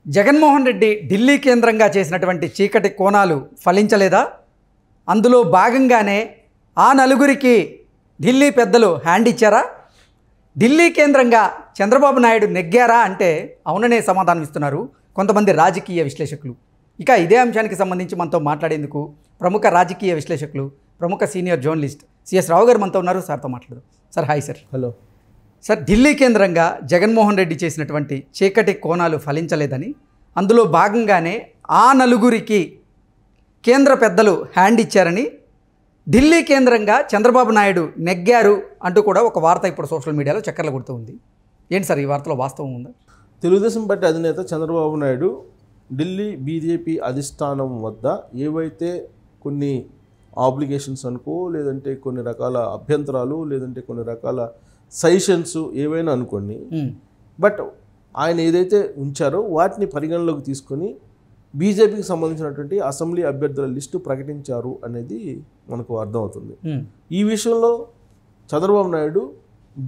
జగన్మోహన్ రెడ్డి ఢిల్లీ కేంద్రంగా చేసినటువంటి చీకటి కోణాలు ఫలించలేదా? అందులో భాగంగానే ఆ నలుగురికి ఢిల్లీ పెద్దలు హ్యాండ్ ఇచ్చారా? ఢిల్లీ కేంద్రంగా చంద్రబాబు నాయుడు నెగ్గారా అంటే అవుననే సమాధానం ఇస్తున్నారు కొంతమంది రాజకీయ విశ్లేషకులు. ఇక ఇదే అంశానికి సంబంధించి మనతో మాట్లాడేందుకు ప్రముఖ రాజకీయ విశ్లేషకులు, ప్రముఖ సీనియర్ జర్నలిస్ట్ సిఎస్ రావు గారు మనతో ఉన్నారు. సార్తో మాట్లాడదాం. Sir hi sir. Hello sir, Delhi కేంద్రంగా జగన్మోహన్ రెడ్డి చేసినటువంటి చీకటి కోణాలు ఫలించలేదని, అందులో భాగంగానే ఆ నలుగురికి కేంద్ర పెద్దలు హ్యాండ్ ఇచ్చారని, ఢిల్లీ కేంద్రంగా చంద్రబాబు నాయుడు నెగ్గారు అంటూ కూడా ఒక వార్త ఇప్పుడు సోషల్ మీడియాలో చక్కర్లు కొడుతూ ఉంది. ఏంటి సార్ ఈ వార్తలో వాస్తవం ఉందా? తెలుగుదేశం పార్టీ అధినేత చంద్రబాబు నాయుడు ఢిల్లీ బీజేపీ అధిష్టానం వద్ద ఏవైతే కొన్ని ఆబ్లిగేషన్స్ అనుకో, లేదంటే కొన్ని రకాల అభ్యంతరాలు, లేదంటే కొన్ని రకాల సజెషన్స్ ఏవైనా అనుకోండి, బట్ ఆయన ఏదైతే ఉంచారో వాటిని పరిగణలోకి తీసుకొని బీజేపీకి సంబంధించినటువంటి అసెంబ్లీ అభ్యర్థుల లిస్టు ప్రకటించారు అనేది మనకు అర్థమవుతుంది. ఈ విషయంలో చంద్రబాబు నాయుడు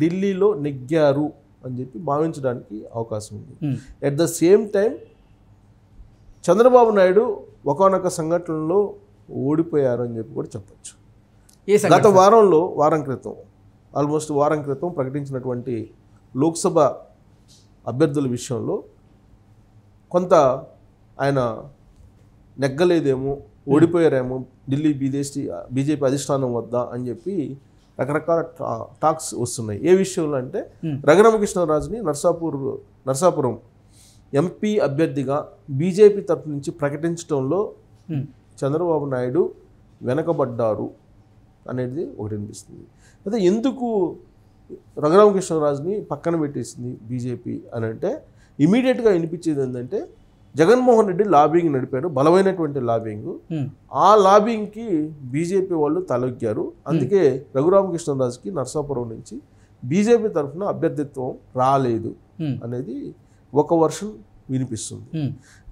ఢిల్లీలో నెగ్గారు అని చెప్పి భావించడానికి అవకాశం ఉంది. At the same time Chandrababu Naidu ఒకానొక సంఘటనలో ఓడిపోయారు అని చెప్పి కూడా చెప్పచ్చు. గత వారం క్రితం ఆల్మోస్ట్ వారం క్రితం ప్రకటించినటువంటి లోక్సభ అభ్యర్థుల విషయంలో కొంత ఆయన నెగ్గలేదేమో, ఓడిపోయారేమో ఢిల్లీ బీజేపీ అధిష్టానం వద్ద అని చెప్పి రకరకాల టాక్స్ వస్తున్నాయి. ఏ విషయంలో అంటే రఘురామకృష్ణరాజుని నర్సాపురం ఎంపీ అభ్యర్థిగా బీజేపీ తరఫు నుంచి ప్రకటించడంలో చంద్రబాబు నాయుడు వెనకబడ్డారు అనేది ఒకటి అనిపిస్తుంది. అయితే ఎందుకు రఘురామకృష్ణరాజుని పక్కన పెట్టేసింది బీజేపీ అని అంటే ఇమీడియట్గా వినిపించేది ఏంటంటే జగన్మోహన్ రెడ్డి లాబింగ్ నడిపారు, బలమైనటువంటి లాబింగ్. ఆ లాబింగ్కి బీజేపీ వాళ్ళు తలొగ్గారు. అందుకే రఘురామకృష్ణరాజుకి నర్సాపురం నుంచి బీజేపీ తరఫున అభ్యర్థిత్వం రాలేదు అనేది ఒక వర్షన్ వినిపిస్తుంది.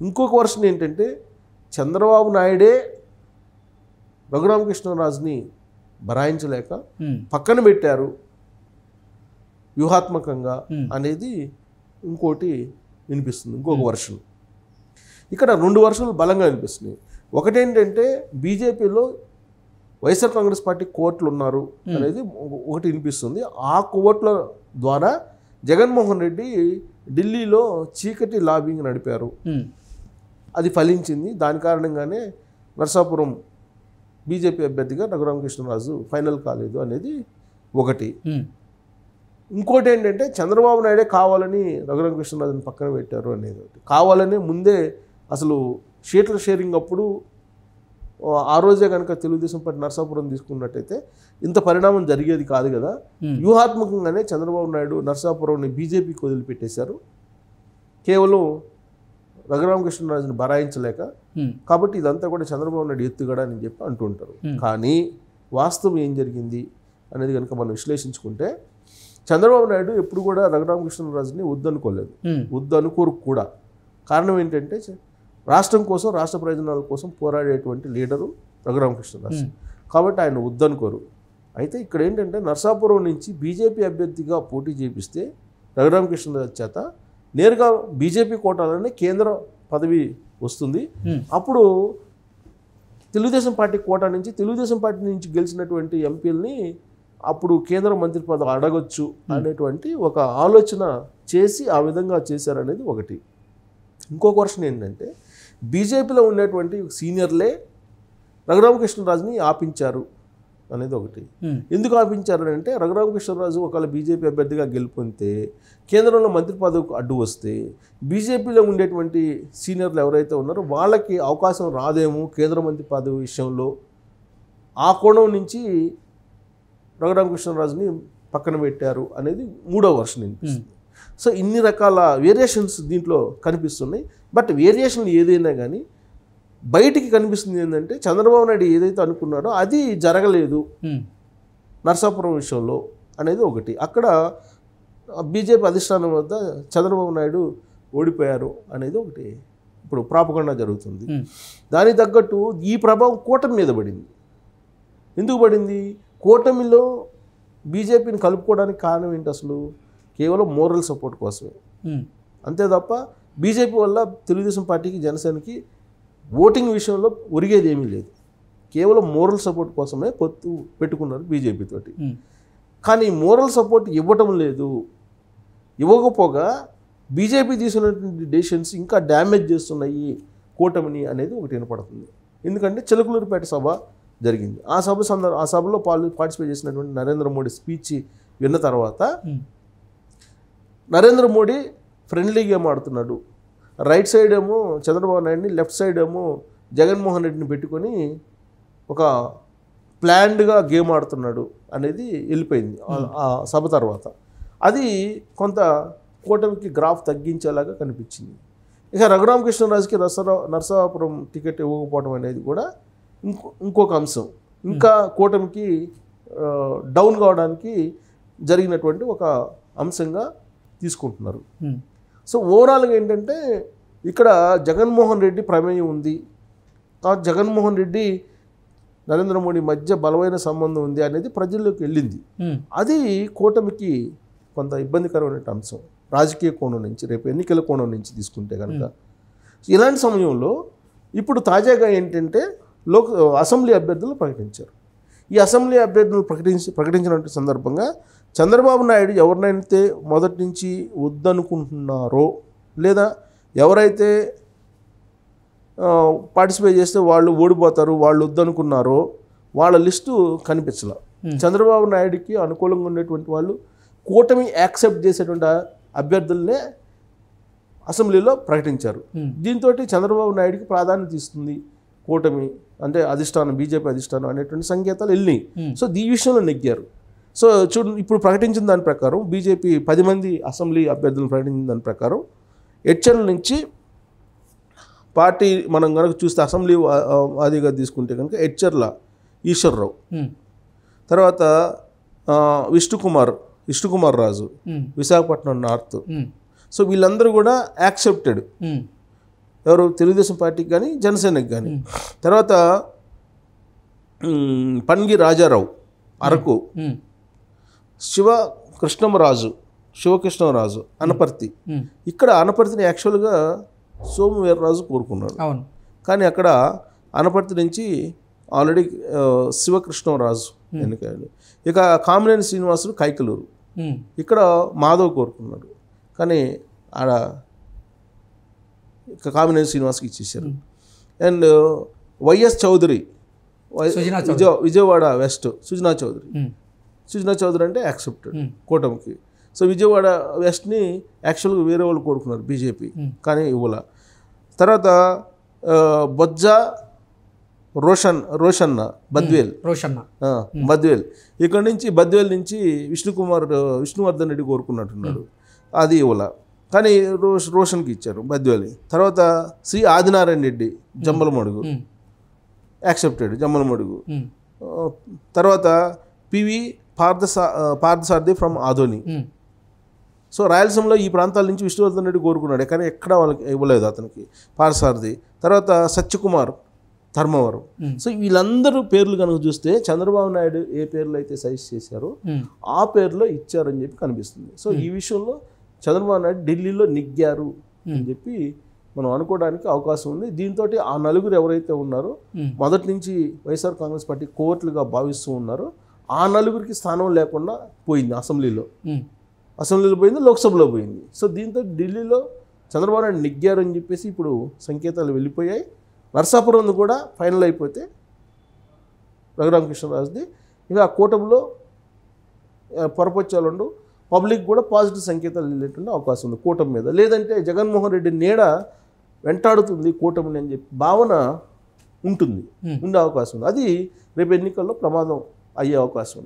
ఇంకొక వర్షన్ ఏంటంటే చంద్రబాబు నాయుడే రఘురామకృష్ణరాజుని బరాయించలేక పక్కన పెట్టారు వ్యూహాత్మకంగా అనేది ఇంకోటి వినిపిస్తుంది, ఇంకొక వర్షన్. ఇక్కడ రెండు వర్షాలు బలంగా వినిపిస్తున్నాయి. ఒకటేంటంటే బీజేపీలో వైఎస్ఆర్ కాంగ్రెస్ పార్టీ కోట్లు ఉన్నారు అనేది ఒకటి వినిపిస్తుంది. ఆ కోట్ల ద్వారా జగన్మోహన్ రెడ్డి ఢిల్లీలో చీకటి లాబింగ్ నడిపారు, అది ఫలించింది. దాని కారణంగానే నర్సాపురం బీజేపీ అభ్యర్థిగా రఘురామకృష్ణరాజు ఫైనల్ కాలేదు అనేది ఒకటి. ఇంకోటి ఏంటంటే చంద్రబాబు నాయుడే కావాలని రఘురామకృష్ణరాజుని పక్కన పెట్టారు అనేది ఒకటి. కావాలని ముందే అసలు సీట్ల షేరింగ్ అప్పుడు ఆ రోజే కనుక తెలుగుదేశం పార్టీ నర్సాపురం తీసుకున్నట్టయితే ఇంత పరిణామం జరిగేది కాదు కదా. వ్యూహాత్మకంగానే చంద్రబాబు నాయుడు నర్సాపురంని బీజేపీకి వదిలిపెట్టేశారు, కేవలం రఘురామకృష్ణరాజుని బరాయించలేక. కాబట్టి ఇదంతా కూడా చంద్రబాబు నాయుడు ఎత్తుగడ అని చెప్పి అంటుంటారు. కానీ వాస్తవం ఏం జరిగింది అనేది కనుక మనం విశ్లేషించుకుంటే చంద్రబాబు నాయుడు ఎప్పుడు కూడా రఘురామకృష్ణరాజుని వద్దనుకోలేదు, వద్దనుకోరు కూడా. కారణం ఏంటంటే రాష్ట్రం కోసం, రాష్ట్ర ప్రయోజనాల కోసం పోరాడేటువంటి లీడరు రఘురామకృష్ణరాజు. కాబట్టి ఆయన వద్దనుకోరు. అయితే ఇక్కడ ఏంటంటే నర్సాపురం నుంచి బీజేపీ అభ్యర్థిగా పోటీ చేపిస్తే రఘురామకృష్ణరాజు చేత నేరుగా బీజేపీ కోటాలోనే కేంద్ర పదవి వస్తుంది. అప్పుడు తెలుగుదేశం పార్టీ కోటా నుంచి, తెలుగుదేశం పార్టీ నుంచి గెలిచినటువంటి ఎంపీలని అప్పుడు కేంద్ర మంత్రి పదవి అడగొచ్చు అనేటువంటి ఒక ఆలోచన చేసి ఆ విధంగా చేశారనేది ఒకటి. ఇంకొక వర్షన్ ఏంటంటే బీజేపీలో ఉన్నటువంటి సీనియర్లే రఘురామకృష్ణరాజుని ఆపించారు అనేది ఒకటి. ఎందుకు ఆపించారు అంటే రఘురామకృష్ణరాజు ఒకవేళ బీజేపీ అభ్యర్థిగా గెలుపొందితే కేంద్రంలో మంత్రి పదవికి అడ్డు వస్తే బీజేపీలో ఉండేటువంటి సీనియర్లు ఎవరైతే ఉన్నారో వాళ్ళకి అవకాశం రాదేమో కేంద్ర మంత్రి పదవి విషయంలో. ఆ కోణం నుంచి రఘురామకృష్ణరాజుని పక్కన పెట్టారు అనేది మూడో వర్షన్ వినిపిస్తుంది. సో ఇన్ని రకాల వేరియేషన్స్ దీంట్లో కనిపిస్తున్నాయి. బట్ వేరియేషన్లు ఏదైనా కానీ బయటికి కనిపిస్తుంది ఏంటంటే చంద్రబాబు నాయుడు ఏదైతే అనుకున్నాడో అది జరగలేదు నర్సాపురం విషయంలో అనేది ఒకటి. అక్కడ బీజేపీ అధిష్టానం వద్ద చంద్రబాబు నాయుడు ఓడిపోయారు అనేది ఒకటి ఇప్పుడు ప్రాపగండా జరుగుతుంది. దానికి తగ్గట్టు ఈ ప్రభావం కూటమి మీద పడింది. ఎందుకు పడింది? కూటమిలో బీజేపీని కలుపుకోవడానికి కారణం ఏంటి? అసలు కేవలం మోరల్ సపోర్ట్ కోసమే, అంతే తప్ప బీజేపీ వల్ల తెలుగుదేశం పార్టీకి జనసేనకి ఓటింగ్ విషయంలో ఒరిగేది ఏమీ లేదు. కేవలం మోరల్ సపోర్ట్ కోసమే పొత్తు పెట్టుకున్నారు బీజేపీ తోటి. కానీ మోరల్ సపోర్ట్ ఇవ్వటం లేదు. ఇవ్వకపోగా బీజేపీ తీసుకున్నటువంటి డెసిషన్స్ ఇంకా డ్యామేజ్ చేస్తున్నాయి కూటమిని అనేది ఒకటి వినపడుతుంది. ఎందుకంటే చిలకలూరిపేట సభ జరిగింది. ఆ సభలో పార్టిసిపేట్ చేసినటువంటి నరేంద్ర మోడీ స్పీచ్ విన్న తర్వాత నరేంద్ర మోడీ ఫ్రెండ్లీ గేమ్ ఆడుతున్నాడు. రైట్ సైడ్ ఏమో చంద్రబాబు నాయుడిని, లెఫ్ట్ సైడ్ ఏమో జగన్మోహన్ రెడ్డిని పెట్టుకొని ఒక ప్లాన్డ్గా గేమ్ ఆడుతున్నాడు అనేది వెళ్ళిపోయింది ఆ సభ తర్వాత. అది కొంత కూటమికి గ్రాఫ్ తగ్గించేలాగా కనిపించింది. ఇక రఘురామకృష్ణరాజుకి నరసాపురం టికెట్ ఇవ్వకపోవడం అనేది కూడా ఇంకొక అంశం, ఇంకా కూటమికి డౌన్ కావడానికి జరిగినటువంటి ఒక అంశంగా తీసుకుంటున్నారు. సో ఓవరాల్గా ఏంటంటే ఇక్కడ జగన్మోహన్ రెడ్డి ప్రమేయం ఉంది, జగన్మోహన్ రెడ్డి నరేంద్ర మోడీ మధ్య బలమైన సంబంధం ఉంది అనేది ప్రజల్లోకి వెళ్ళింది. అది కూటమికి కొంత ఇబ్బందికరమైన అంశం రాజకీయ కోణం నుంచి, రేపు ఎన్నికల కోణం నుంచి తీసుకుంటే కనుక. ఇలాంటి సమయంలో ఇప్పుడు తాజాగా ఏంటంటే అసెంబ్లీ అభ్యర్థులు ప్రకటించారు. ఈ అసెంబ్లీ అభ్యర్థులు ప్రకటించిన సందర్భంగా చంద్రబాబు నాయుడు ఎవరినైతే మొదటి నుంచి వద్దనుకుంటున్నారో, లేదా ఎవరైతే పార్టిసిపేట్ చేస్తే వాళ్ళు ఓడిపోతారు, వాళ్ళు వద్దనుకున్నారో వాళ్ళ లిస్టు కనిపించలే. చంద్రబాబు నాయుడికి అనుకూలంగా ఉండేటువంటి వాళ్ళు కూటమి యాక్సెప్ట్ చేసేటువంటి అభ్యర్థులనే అసెంబ్లీలో ప్రకటించారు. దీంతో చంద్రబాబు నాయుడికి ప్రాధాన్యత ఇస్తుంది కూటమి, అంటే అధిష్టానం, బీజేపీ అధిష్టానం అనేటువంటి సంకేతాలు వెళ్ళినాయి. సో ఈ విషయంలో నెగ్గారు. సో ఇప్పుడు ప్రకటించిన దాని ప్రకారం బీజేపీ 10 మంది అసెంబ్లీ అభ్యర్థులను ప్రకటించిన దాని ప్రకారం హెచ్ఎల్ నుంచి పార్టీ మనం కనుక చూస్తే అసెంబ్లీ ఆదిగా తీసుకుంటే కనుక హెచ్ఎర్ల ఈశ్వర్రావు, తర్వాత విష్ణుకుమార్ రాజు విశాఖపట్నం నార్త్. సో వీళ్ళందరూ కూడా యాక్సెప్టెడ్, ఎవరు తెలుగుదేశం పార్టీకి కానీ జనసేనకి కానీ. తర్వాత పన్గి రాజారావు అరకు, శివకృష్ణరాజు అనపర్తి. ఇక్కడ అనపర్తిని యాక్చువల్గా సోము వీర్రాజు కోరుకున్నాడు, కానీ అక్కడ అనపర్తి నుంచి ఆల్రెడీ శివకృష్ణరాజు ఎన్నికయ్యాడు. ఇక కామినేని శ్రీనివాసుడు కైకలూరు, ఇక్కడ మాధవ్ కోరుకున్నాడు, కానీ ఆడ కామినేని శ్రీనివాస్కి ఇచ్చేసారు. And Y S Chowdary Vijayawada west, Sujana Chowdary అంటే యాక్సెప్టెడ్ కూటమికి. సో విజయవాడ వెస్ట్ని యాక్చువల్గా వేరే వాళ్ళు కోరుకున్నారు బీజేపీ, కానీ ఇవ్వాల. తర్వాత బొజ్జ రోషన్న బద్వేల్, ఇక్కడ నుంచి బద్వేల్ నుంచి విష్ణువర్ధన్ రెడ్డి కోరుకున్నట్టున్నాడు, అది ఇవ్వాల, కానీ రోషన్కి ఇచ్చారు బద్వేలి. తర్వాత శ్రీ ఆదినారాయణ రెడ్డి జమ్మలమడుగు యాక్సెప్టెడ్, జమ్మలమడుగు. తర్వాత P V Parthasarathy from Adoni. So రాయలసీమలో ఈ ప్రాంతాల నుంచి విష్ణువర్ధన్ రెడ్డి కోరుకున్నాడు, కానీ ఎక్కడ వాళ్ళకి ఇవ్వలేదు అతనికి పార్థసారథి. తర్వాత సత్యకుమార్ ధర్మవరం. సో వీళ్ళందరూ పేర్లు కనుక చూస్తే చంద్రబాబు నాయుడు ఏ పేర్లు అయితే సజెస్ట్ చేశారో ఆ పేర్లో ఇచ్చారని చెప్పి కనిపిస్తుంది. సో ఈ విషయంలో చంద్రబాబు నాయుడు ఢిల్లీలో నెగ్గారు అని చెప్పి మనం అనుకోవడానికి అవకాశం ఉంది. దీంతో ఆ నలుగురు ఎవరైతే ఉన్నారో మొదటి నుంచి వైఎస్ఆర్ కాంగ్రెస్ పార్టీ కోర్టులుగా భావిస్తూ ఉన్నారో ఆ నలుగురికి స్థానం లేకుండా పోయింది. అసెంబ్లీలో పోయింది, లోక్సభలో పోయింది. సో దీంతో ఢిల్లీలో చంద్రబాబు నాయుడు నెగ్గారు అని చెప్పేసి ఇప్పుడు సంకేతాలు వెళ్ళిపోయాయి. నరసాపురం కూడా ఫైనల్ అయిపోతే రఘురామకృష్ణరాజుది ఇక ఆ కూటమిలో పొరపచ్చాలు పబ్లిక్ కూడా పాజిటివ్ సంకేతాలు వెళ్ళేటువంటి అవకాశం ఉంది కూటమి మీద. లేదంటే జగన్మోహన్ రెడ్డి నీడ వెంటాడుతుంది కూటమిని అని చెప్పి భావన ఉండే అవకాశం ఉంది. అది రేపు ఎన్నికల్లో ప్రమాదం అయ్యే అవకాశం ఉంది.